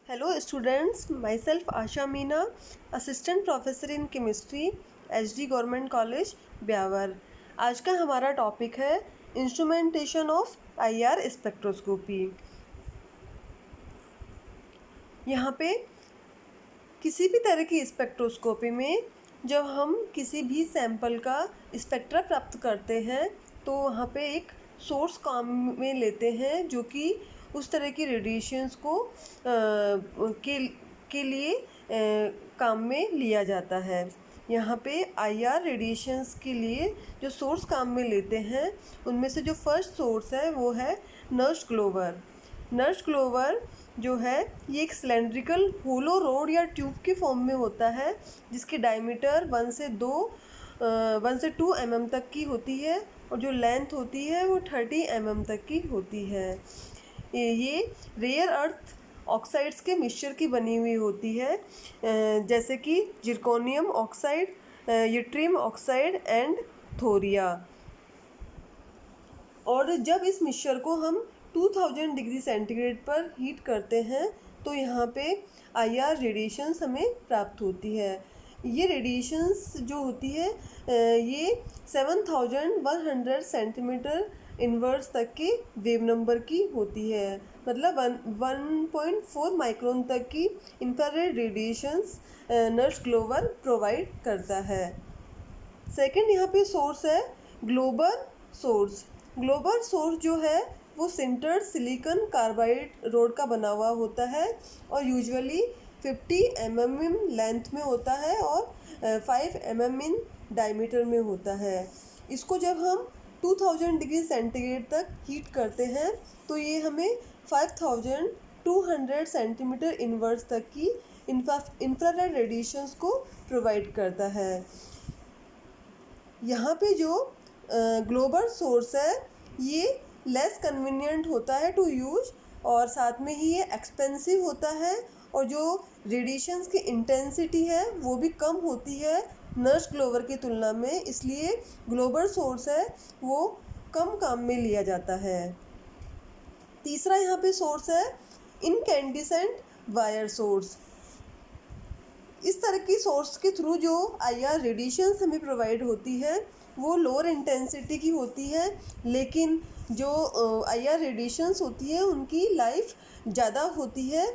Hello students, myself Asha Meena, Assistant Professor in Chemistry, HD Government College, Beawar. आज का हमारा topic है instrumentation of IR spectroscopy. यहाँ पे किसी भी तरह की स्पेक्ट्रोस्कोपी में जब हम किसी भी सैंपल का स्पेक्ट्रा प्राप्त करते हैं तो वहाँ पे एक सोर्स काम में लेते हैं जो कि उस तरह की रेडिएशंस को के लिए काम में लिया जाता है। यहाँ पे IR रेडिएशंस के लिए जो सोर्स काम में लेते हैं उनमें से जो फर्स्ट सोर्स है वो है नर्स ग्लोवर। नर्स ग्लोवर जो है ये एक सिलेंड्रिकल होलो रोड या ट्यूब के फॉर्म में होता है जिसकी डायमीटर 1 से 2 mm तक की होती है और जो लेंथ होती है वो 30 mm तक की होती है। ये रेयर अर्थ ऑक्साइड्स के मिक्सचर की बनी हुई होती है जैसे कि zirconium oxide, yttrium oxide and thoria. और जब इस मिक्सचर को हम 2000 डिग्री सेंटीग्रेड पर हीट करते हैं तो यहाँ पे IR रेडिएशंस हमें प्राप्त होती है। ये रेडिएशंस जो होती है ये 7100 सेंटीमीटर इनवर्स तक के वेव नंबर की होती है, मतलब 1.4 माइक्रोन तक की infrared radiations Nernst glower provide करता है। सेकंड यहाँ पे सोर्स है ग्लोबर सोर्स। ग्लोबर सोर्स जो है वो सिंटर्ड सिलिकॉन कार्बाइड रोड का बना हुआ होता है और यूजुअली 50 mm लेंथ में होता है और 5 mm इन डायमीटर में होता है। इसको जब हम 2000 डिग्री सेंटीग्रेड तक हीट करते हैं तो ये हमें 5200 सेंटीमीटर इनवर्स तक की इंफ्रारेड रेडिएशंस को प्रोवाइड करता है। यहाँ पे जो ग्लोबल सोर्स है ये लेस कन्वीनियंट होता है टू यूज और साथ में ही ये एक्सपेंसिव होता है और जो रेडिएशंस की इंटेंसिटी है वो भी कम होती है नर्स ग्लोवर की तुलना में, इसलिए ग्लोबल सोर्स है वो कम काम में लिया जाता है। तीसरा यहाँ पे सोर्स है इनकैंडिसेंट वायर सोर्स। इस तरह की सोर्स के थ्रू जो IR रेडिएशंस हमें प्रोवाइड होती है वो लोअर इंटेंसिटी की होती है, लेकिन जो IR रेडिएशंस होती है उनकी लाइफ ज़्यादा होती है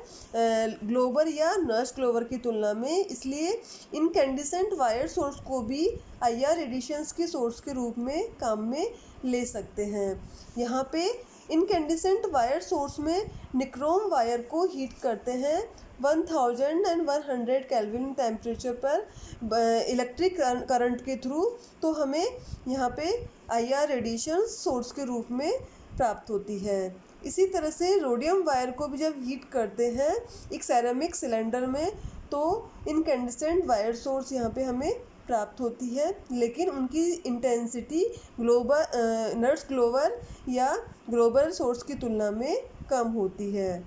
ग्लोबर या नर्स ग्लोवर की तुलना में, इसलिए इनकैंडिसेंट वायर सोर्स को भी IR रेडिएशंस के सोर्स के रूप में काम में ले सकते हैं। यहाँ पे इनकैंडिसेंट वायर सोर्स में निक्रोम वायर को हीट करते हैं 1100 केल्विन टेम्परेचर पर इलेक्ट्रिक करंट के थ्रू, तो हमें यहाँ पे IR रेडिएशन सोर्स के रूप में प्राप्त होती है। इसी तरह से रोडियम वायर को भी जब हीट करते हैं एक सेरेमिक सिलेंडर में तो इनकैंडिसेंट वायर सोर्स यहाँ पे हमें प्राप्त होती है, लेकिन उनकी इंटेंसिटी नर्स ग्लोवर या ग्लोबल सोर्स की तुलना में कम होती है।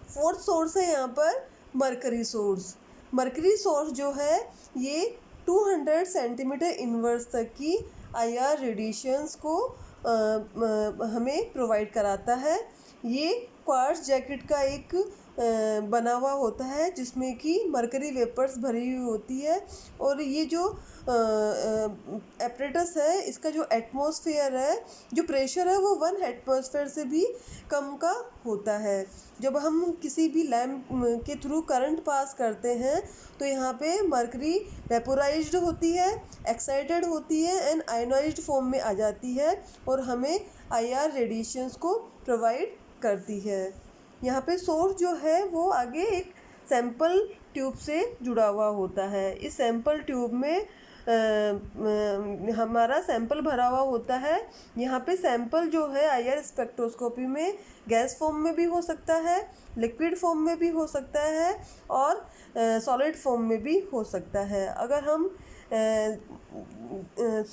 फोर्थ सोर्स है यहाँ पर मरकरी सोर्स। मरकरी सोर्स जो है ये 200 सेंटीमीटर इनवर्स तक की IR रेडिएशंस को हमें प्रोवाइड कराता है। ये क्वार्ट्ज जैकेट का एक बना हुआ होता है जिसमें कि मरकरी वेपर्स भरी हुई होती है और ये जो एपरेटस है इसका जो एटमॉस्फेयर है, जो प्रेशर है वो 1 एटमॉस्फेयर से भी कम का होता है। जब हम किसी भी लैंप के थ्रू करंट पास करते हैं तो यहाँ पे मरकरी वेपोराइज्ड होती है, एक्साइटेड होती है एंड आयनाइज्ड फॉर्म में आ जाती है और हमें IR रेडिएशंस को प्रोवाइड करती है। यहाँ पे सोर्स जो है वो आगे एक सैंपल ट्यूब से जुड़ा हुआ होता है। इस सैंपल ट्यूब में हमारा सैंपल भरा हुआ होता है। यहाँ पे सैंपल जो है IR स्पेक्ट्रोस्कोपी में गैस फॉर्म में भी हो सकता है, लिक्विड फॉर्म में भी हो सकता है और सॉलिड फॉर्म में भी हो सकता है। अगर हम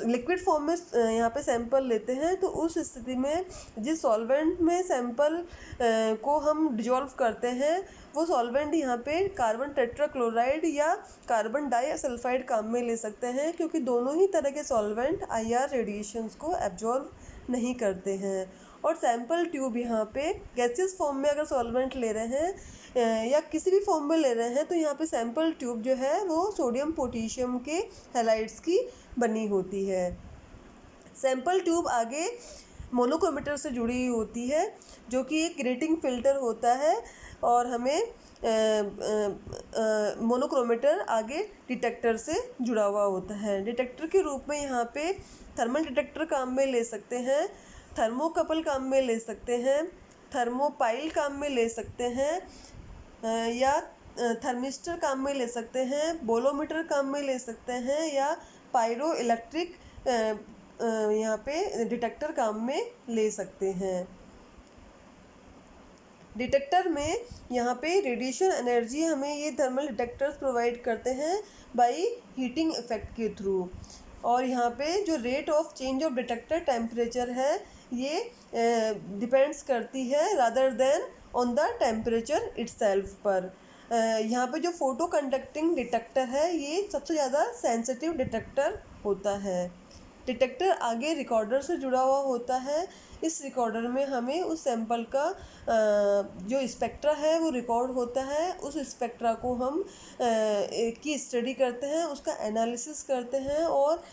लिक्विड फॉर्म में यहाँ पे सैंपल लेते हैं तो उस स्थिति में जिस सॉल्वेंट में सैंपल को हम डिजॉल्व करते हैं वो सॉल्वेंट यहाँ पे कार्बन टेट्राक्लोराइड या कार्बन डाइसल्फाइड काम में ले सकते हैं, क्योंकि दोनों ही तरह के सॉल्वेंट IR रेडिएशंस को एब्जॉर्ब नहीं करते हैं। और सैंपल ट्यूब यहाँ पे गैसियस फॉर्म में अगर सॉल्वेंट ले रहे हैं या किसी भी फॉर्म में ले रहे हैं तो यहाँ पे सैंपल ट्यूब जो है वो सोडियम पोटेशियम के हैलाइड्स की बनी होती है। सैंपल ट्यूब आगे मोनोक्रोमीटर से जुड़ी हुई होती है जो कि एक ग्रेटिंग फिल्टर होता है और हमें मोनोक्रोमीटर आगे डिटेक्टर से जुड़ा हुआ होता है। डिटेक्टर के रूप में यहाँ पे थर्मल डिटेक्टर काम में ले सकते हैं, थर्मोकपल काम में ले सकते हैं, थर्मोपाइल काम में ले सकते हैं या थर्मिस्टर काम में ले सकते हैं, बोलोमीटर काम में ले सकते हैं या पायरो इलेक्ट्रिक यहाँ पे डिटेक्टर काम में ले सकते हैं। डिटेक्टर में यहाँ पे रेडिएशन एनर्जी हमें ये थर्मल डिटेक्टर्स प्रोवाइड करते हैं बाय हीटिंग इफेक्ट के थ्रू। और यहाँ पे जो rate of change of detector temperature है ये डिपेंड्स करती है rather than on the temperature itself पर। यहाँ पे जो फोटो कंडक्टिंग डिटेक्टर है ये सबसे ज़्यादा सेंसिटिव डिटेक्टर होता है। डिटेक्टर आगे रिकॉर्डर से जुड़ा हुआ होता है। इस रिकॉर्डर में हमें उस सैंपल का जो स्पेक्ट्रा है वो रिकॉर्ड होता है। उस स्पेक्ट्रा को हम की स्टडी करते हैं, उसका एनालिसिस करते हैं और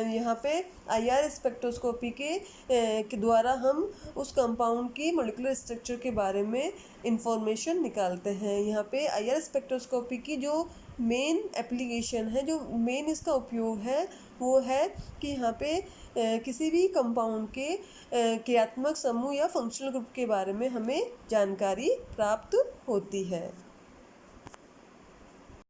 यहाँ पे IR स्पेक्ट्रोस्कोपी के द्वारा हम उस कंपाउंड की मॉलिक्यूलर स्ट्रक्चर के बारे में इंफॉर्मेशन निकालते हैं। यहाँ पे IR स्पेक्ट्रोस्कोपी की जो मेन एप्लीकेशन है, जो मेन इसका उपयोग है वो है कि यहाँ पे किसी भी कंपाउंड के क्रियात्मक समूह या फंक्शनल ग्रुप के बारे में हमें जानकारी प्राप्त होती है।